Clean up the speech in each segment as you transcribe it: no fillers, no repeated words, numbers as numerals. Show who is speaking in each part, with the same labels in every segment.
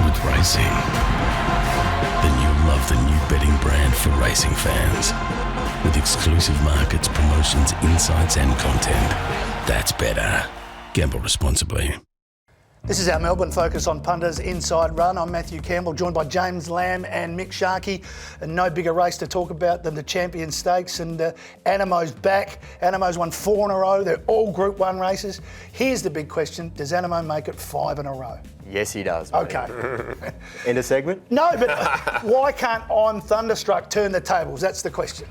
Speaker 1: with racing, then you'll love the new betting brand for racing fans. With exclusive markets, promotions, insights and content. That's betr. Gamble responsibly.
Speaker 2: This is our Melbourne Focus on Punters Inside Run. I'm Matthew Campbell, joined by James Lamb and Mick Sharkie. And no bigger race to talk about than the Champion Stakes. And Anamoe's back. Anamoe's won 4 in a row. They're all Group 1 races. Here's the big question. Does Anamoe make it 5 in a row?
Speaker 3: Yes, he does, mate.
Speaker 2: Okay.
Speaker 3: End of segment?
Speaker 2: No, but why can't I'm Thunderstruck turn the tables? That's the question.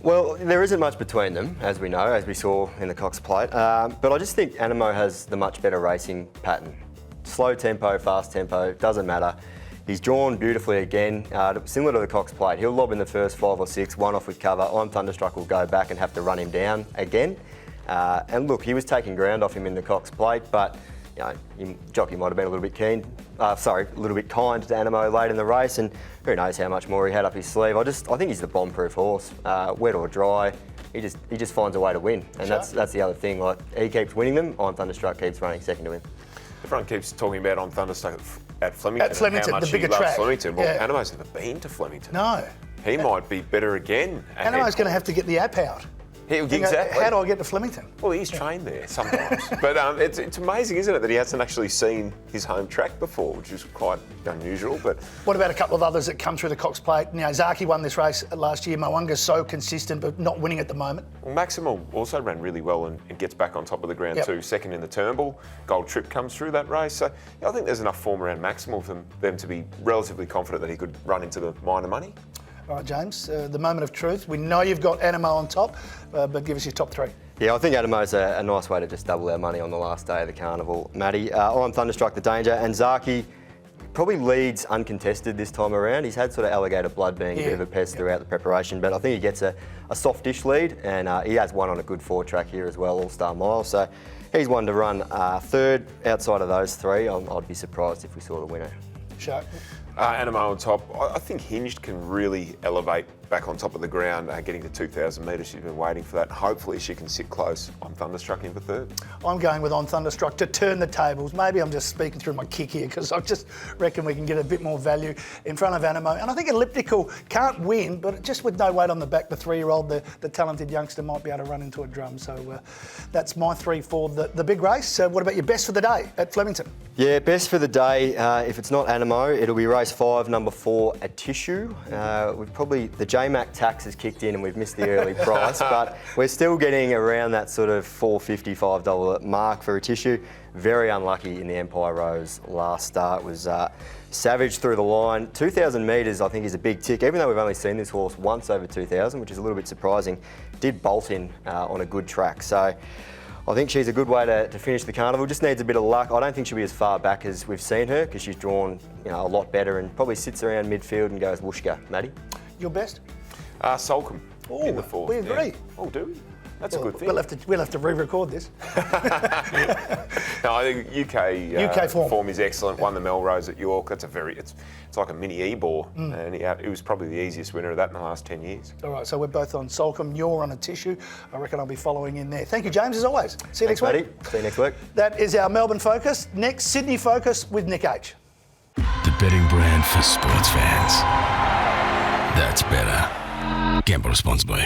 Speaker 3: Well, there isn't much between them, as we know, as we saw in the Cox Plate. But I just think Anamoe has the much better racing pattern. Slow tempo, fast tempo, doesn't matter. He's drawn beautifully again, similar to the Cox Plate. He'll lob in the first 5 or 6, one off with cover. I'm Thunderstruck will go back and have to run him down again. And look, he was taking ground off him in the Cox Plate, but you know, jockey might have been a little bit kind to Anamoe late in the race, and who knows how much more he had up his sleeve. I think he's the bomb-proof horse, wet or dry. He just finds a way to win, and that's the other thing. Like, he keeps winning them. I'm Thunderstruck keeps running second to him.
Speaker 4: Everyone keeps talking about I'm Thunderstruck at Flemington.
Speaker 2: At Flemington,
Speaker 4: how much
Speaker 2: the bigger
Speaker 4: he loves
Speaker 2: track.
Speaker 4: Flemington. Well,
Speaker 2: Yeah.
Speaker 4: Anamoe's never been to Flemington.
Speaker 2: No.
Speaker 4: He might be better again.
Speaker 2: Anamoe's going to have to get the app out.
Speaker 4: Exactly.
Speaker 2: How do I get to Flemington?
Speaker 4: Well, he's trained there sometimes. But it's amazing, isn't it, that he hasn't actually seen his home track before, which is quite unusual. But
Speaker 2: What about a couple of others that come through the Cox Plate? You know, Sharkie won this race last year. Mo'unga's so consistent, but not winning at the moment.
Speaker 4: well, Maximal also ran really well and gets back on top of the ground too. Second in the Turnbull. Gold Trip comes through that race. So yeah, I think there's enough form around Maximal for them to be relatively confident that he could run into the minor money.
Speaker 2: All right, James, the moment of truth. We know you've got Anamoe on top, but give us your top 3.
Speaker 3: Yeah, I think Anamoe's a nice way to just double our money on the last day of the carnival, Matty. I'm Thunderstruck, the danger, and Sharkie probably leads uncontested this time around. He's had sort of alligator blood being a bit of a pest throughout the preparation, but I think he gets a soft-ish lead, and he has won on a good forward track here as well, All-Star Mile. So he's one to run third. Outside of those 3, I'd be surprised if we saw the winner.
Speaker 2: Shark.
Speaker 4: Anamoe on top. I think Hinged can really elevate back on top of the ground, getting to 2,000 metres. She's been waiting for that. And hopefully she can sit close. I'm Thunderstruck in for third.
Speaker 2: I'm going with I'm Thunderstruck to turn the tables. Maybe I'm just speaking through my kick here because I just reckon we can get a bit more value in front of Anamoe. And I think Elliptical can't win, but just with no weight on the back, the 3-year-old, the talented youngster might be able to run into a drum. So that's my 3 for the big race. What about your best for the day at Flemington?
Speaker 3: Yeah, best for the day, if it's not Anamoe, it'll be race 5, number 4, a Tissue. The JMac tax has kicked in and we've missed the early price, but we're still getting around that sort of $4.55 mark for a Tissue. Very unlucky in the Empire Rose last start. Was savage through the line. 2,000 metres I think is a big tick, even though we've only seen this horse once over 2,000, which is a little bit surprising. Did bolt in on a good track. So I think she's a good way to finish the carnival. Just needs a bit of luck. I don't think she'll be as far back as we've seen her because she's drawn a lot better and probably sits around midfield and goes whooshka. Matty?
Speaker 2: Your best?
Speaker 4: Solcombe in the 4th.
Speaker 2: We agree.
Speaker 4: Yeah. Oh, do we? That's a good thing.
Speaker 2: We'll have to re-record this.
Speaker 4: No, I think UK form is excellent. Won the Melrose at York. That's it's like a mini Ebor, and he was probably the easiest winner of that in the last 10 years.
Speaker 2: All right, so we're both on Solcombe. You're on a Tissue. I reckon I'll be following in there. Thank you, James, as always. See you next week.
Speaker 3: Matty. See you next week.
Speaker 2: That is our Melbourne Focus. Next, Sydney Focus with Nick H.
Speaker 1: The betting brand for sports fans. That's betr. Gamble responsibly.